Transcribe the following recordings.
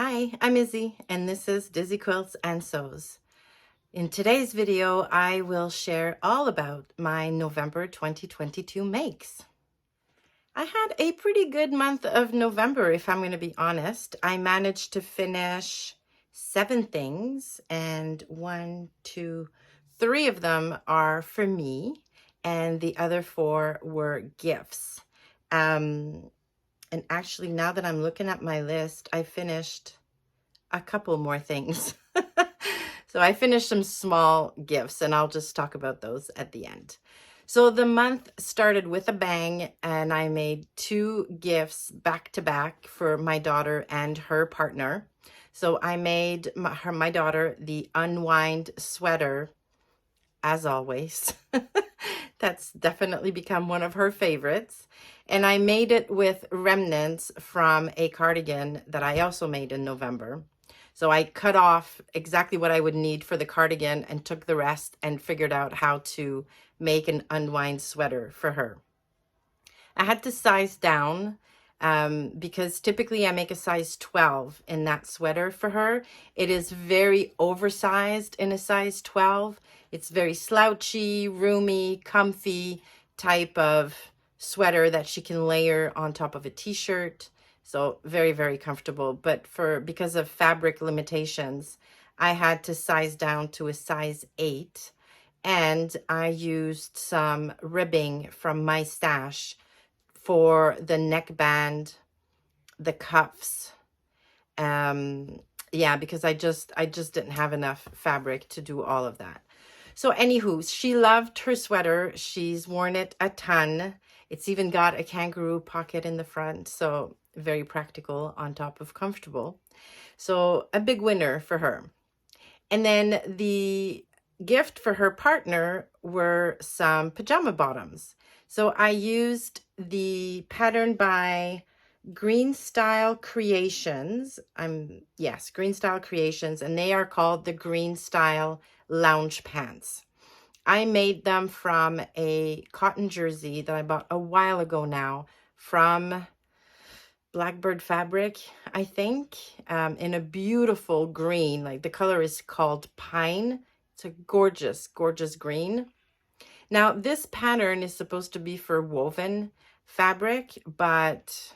Hi, I'm Izzy, and this is Dizzy Quilts and Sews. In today's video, I will share all about my November 2022 makes. I had a pretty good month of November, if I'm going to be honest. I managed to finish 7 things, and 3 of them are for me, and the other 4 were gifts. And actually, now that I'm looking at my list, I finished a couple more things. So I finished some small gifts, and I'll just talk about those at the end. So the month started with a bang, and I made 2 gifts back to back for my daughter and her partner. So I made my daughter the Unwind sweater, as always. That's definitely become one of her favorites. And I made it with remnants from a cardigan that I also made in November. So I cut off exactly what I would need for the cardigan and took the rest and figured out how to make an unwind sweater for her. I had to size down because typically I make a size 12 in that sweater for her. It is very oversized in a size 12. It's very slouchy, roomy, comfy type of sweater that she can layer on top of a t-shirt. So very, very comfortable. But because of fabric limitations, I had to size down to a size 8. And I used some ribbing from my stash for the neckband, the cuffs. Yeah, because I just didn't have enough fabric to do all of that. So anywho, she loved her sweater. She's worn it a ton. It's even got a kangaroo pocket in the front, so very practical on top of comfortable. So a big winner for her. And then the gift for her partner were some pajama bottoms. So I used the pattern by Greenstyle Creations. Greenstyle Creations, and they are called the Greenstyle Lounge Pants. I made them from a cotton jersey that I bought a while ago now from Blackbird fabric, I think, in a beautiful green. Like the color is called Pine. It's a gorgeous, gorgeous green. Now, this pattern is supposed to be for woven fabric, but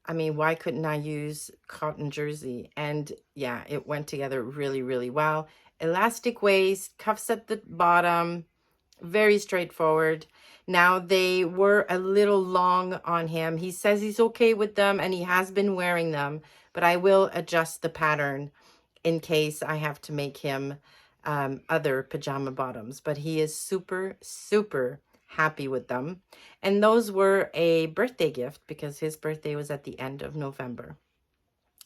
I mean, why couldn't I use cotton jersey? And yeah, it went together really, really well. Elastic waist, cuffs at the bottom, very straightforward. Now, they were a little long on him. He says he's okay with them, and he has been wearing them, but I will adjust the pattern in case I have to make him other pajama bottoms. But he is super, super happy with them. And those were a birthday gift because his birthday was at the end of November.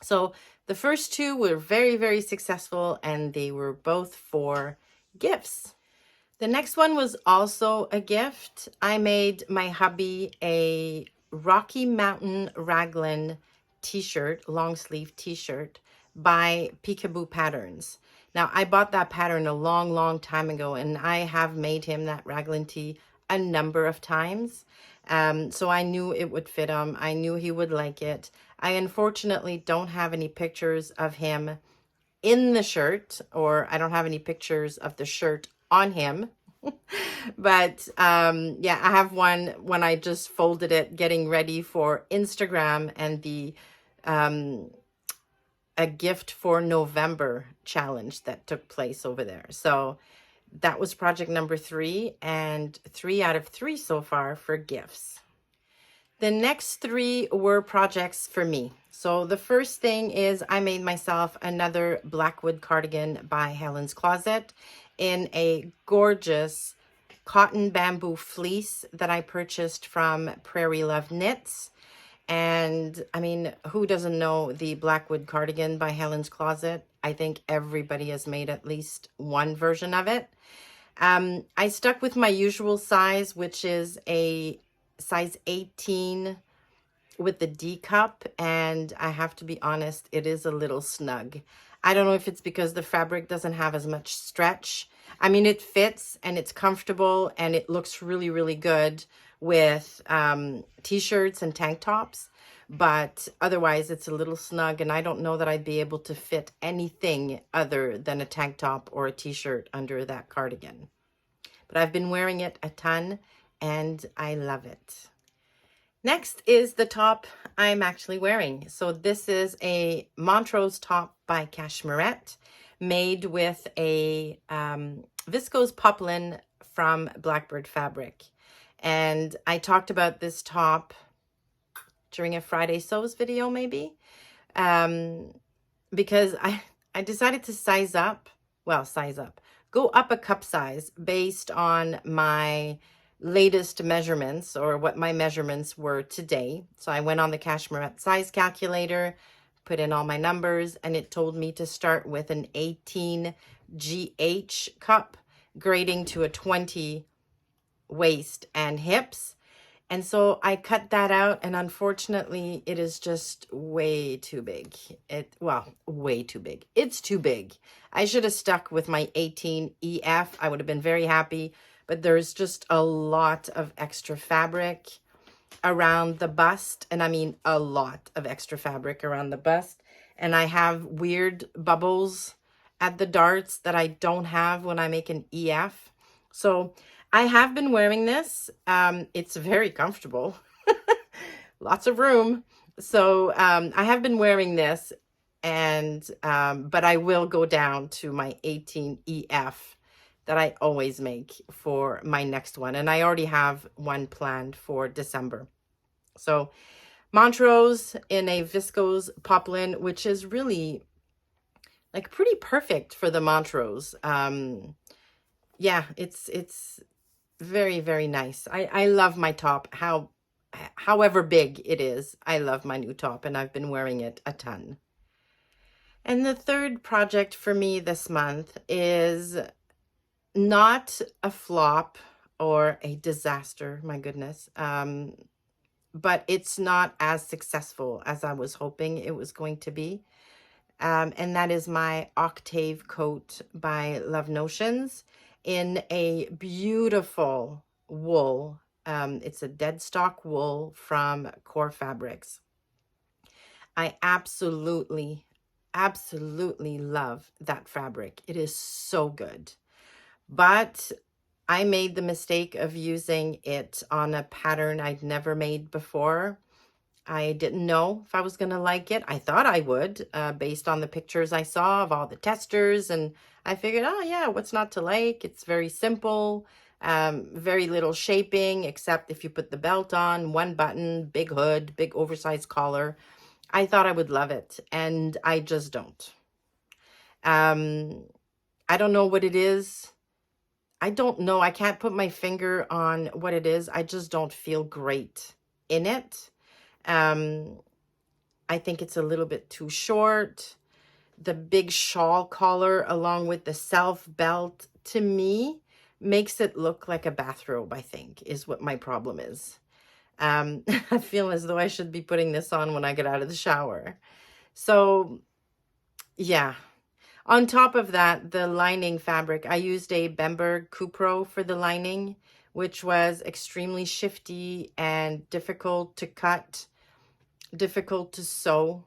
So the first 2 were very, very successful, and they were both for gifts. The next one was also a gift. I made my hubby a Rocky Mountain raglan t-shirt, long sleeve t-shirt by Peekaboo Patterns. Now, I bought that pattern a long, long time ago, and I have made him that raglan tee a number of times. So I knew it would fit him. I knew he would like it. I unfortunately don't have any pictures of him in the shirt, or I don't have any pictures of the shirt on him. But yeah, I have one when I just folded it getting ready for Instagram and the a gift for November challenge that took place over there. So that was project number 3, and 3 out of 3 so far for gifts. The next 3 were projects for me. So the first thing is I made myself another Blackwood cardigan by Helen's Closet in a gorgeous cotton bamboo fleece that I purchased from Prairie Love Knits. And I mean, who doesn't know the Blackwood cardigan by Helen's Closet? I think everybody has made at least one version of it. I stuck with my usual size, which is a size 18 with the D cup, and I have to be honest, it is a little snug. I don't know if it's because the fabric doesn't have as much stretch. I mean, it fits and it's comfortable and it looks really, really good with t-shirts and tank tops, but otherwise it's a little snug, and I don't know that I'd be able to fit anything other than a tank top or a t-shirt under that cardigan. But I've been wearing it a ton and I love it. Next is the top I'm actually wearing. So this is a Montrose top by Cashmerette, made with a viscose poplin from Blackwood fabric. And I talked about this top during a Friday Sews video, maybe, because I decided to go up a cup size based on my latest measurements, or what my measurements were today. So I went on the Cashmerette size calculator, put in all my numbers, and it told me to start with an 18 GH cup, grading to a 20 waist and hips. And so I cut that out, and unfortunately it is just way too big. Way too big. It's too big. I should have stuck with my 18 EF. I would have been very happy, but there's just a lot of extra fabric around the bust, and I mean a lot of extra fabric around the bust. And I have weird bubbles at the darts that I don't have when I make an EF. So I have been wearing this. It's very comfortable. Lots of room. So I have been wearing this, and but I will go down to my 18 EF that I always make for my next one. And I already have one planned for December. So Montrose in a viscose poplin, which is really like pretty perfect for the Montrose. Yeah, it's very, very nice. I love my top, however big it is. I love my new top, and I've been wearing it a ton. And the third project for me this month is not a flop or a disaster, my goodness. But it's not as successful as I was hoping it was going to be. And that is my Octave coat by Love Notions in a beautiful wool. It's a dead stock wool from Core Fabrics. I absolutely love that fabric. It is so good. But I made the mistake of using it on a pattern I'd never made before. I didn't know if I was going to like it. I thought I would, based on the pictures I saw of all the testers. And I figured, oh yeah, what's not to like? It's very simple, very little shaping, except if you put the belt on, one button, big hood, big oversized collar. I thought I would love it, and I just don't. I don't know what it is. I don't know. I can't put my finger on what it is. I just don't feel great in it. I think it's a little bit too short. The big shawl collar along with the self belt, to me, makes it look like a bathrobe, I think, is what my problem is. I feel as though I should be putting this on when I get out of the shower. So, yeah. On top of that, the lining fabric, I used a Bemberg Cupro for the lining, which was extremely shifty and difficult to cut, difficult to sew.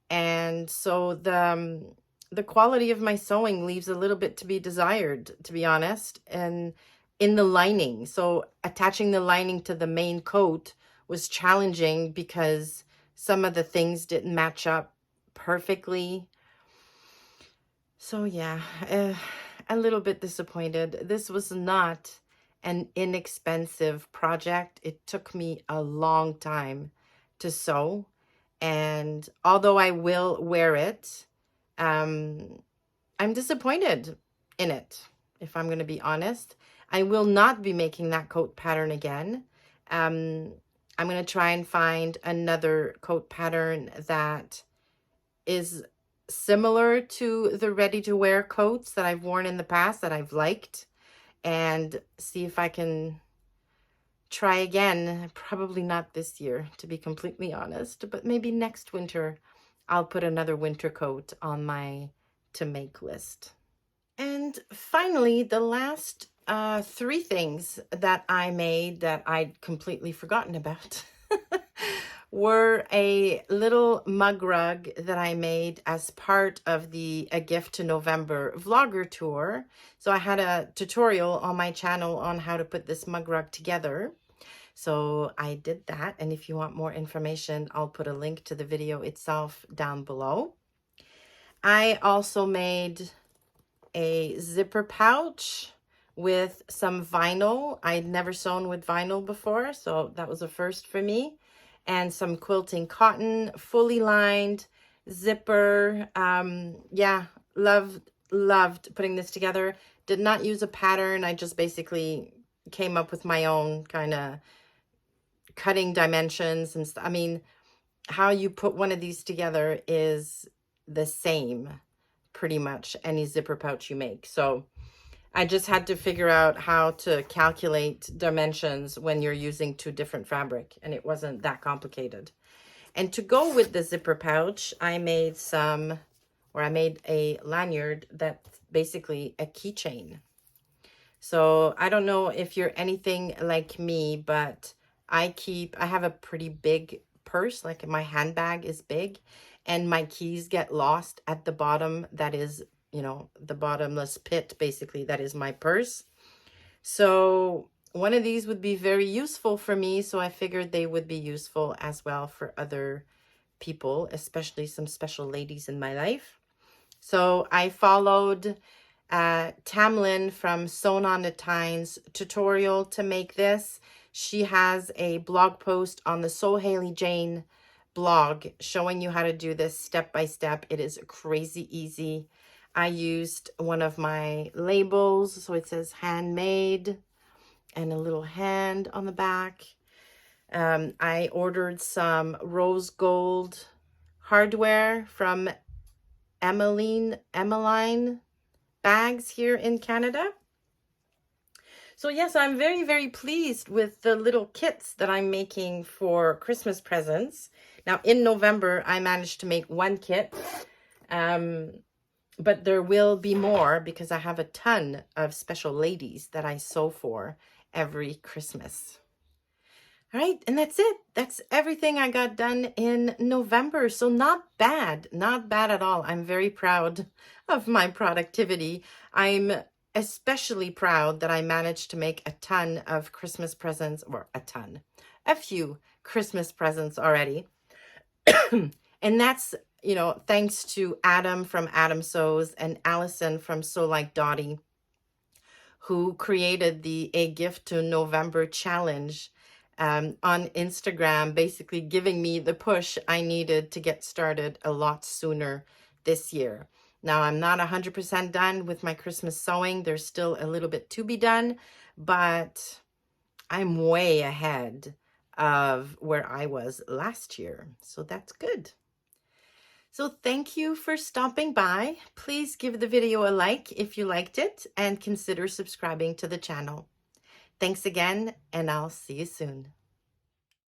And so the quality of my sewing leaves a little bit to be desired, to be honest, and in the lining. So attaching the lining to the main coat was challenging because some of the things didn't match up perfectly. So yeah, a little bit disappointed. This was not an inexpensive project. It took me a long time to sew. And although I will wear it, I'm disappointed in it, if I'm going to be honest. I will not be making that coat pattern again. I'm going to try and find another coat pattern that is similar to the ready-to-wear coats that I've worn in the past that I've liked, and see if I can try again. Probably not this year, to be completely honest, but maybe next winter I'll put another winter coat on my to make list. And finally, the last three things that I made that I'd completely forgotten about. Were a little mug rug that I made as part of the A Gift to November vlogger tour. So I had a tutorial on my channel on how to put this mug rug together. So I did that. And if you want more information, I'll put a link to the video itself down below. I also made a zipper pouch with some vinyl. I'd never sewn with vinyl before, so that was a first for me. And some quilting cotton, fully lined, zipper. Yeah, loved putting this together. Did not use a pattern. I just basically came up with my own kind of cutting dimensions and stuff. I mean, how you put one of these together is the same, pretty much, any zipper pouch you make. So I just had to figure out how to calculate dimensions when you're using two different fabric, and it wasn't that complicated. And to go with the zipper pouch, I made a lanyard that's basically a keychain. So I don't know if you're anything like me, but I have a pretty big purse, like my handbag is big, and my keys get lost at the bottom. That is, you know, the bottomless pit, basically, that is my purse. So one of these would be very useful for me. So I figured they would be useful as well for other people, especially some special ladies in my life. So I followed Tamlin from Sewn on the Tines tutorial to make this. She has a blog post on the Sew Haley Jane blog showing you how to do this step by step. It is crazy easy. I used one of my labels, so it says handmade and a little hand on the back. I ordered some rose gold hardware from Emmeline bags here in Canada. So yes, I'm very, very pleased with the little kits that I'm making for Christmas presents. Now in November, I managed to make one kit, but there will be more because I have a ton of special ladies that I sew for every Christmas. All right, and that's it. That's everything I got done in November. So not bad at all. I'm very proud of my productivity. I'm especially proud that I managed to make a ton of Christmas presents, or a few Christmas presents already. And that's, you know, thanks to Adam from Adam Sews and Allison from Sew Like Dottie, who created the A Gift to November challenge on Instagram, basically giving me the push I needed to get started a lot sooner this year. Now, I'm not 100% done with my Christmas sewing. There's still a little bit to be done, but I'm way ahead of where I was last year. So that's good. So thank you for stopping by. Please give the video a like if you liked it and consider subscribing to the channel. Thanks again, and I'll see you soon.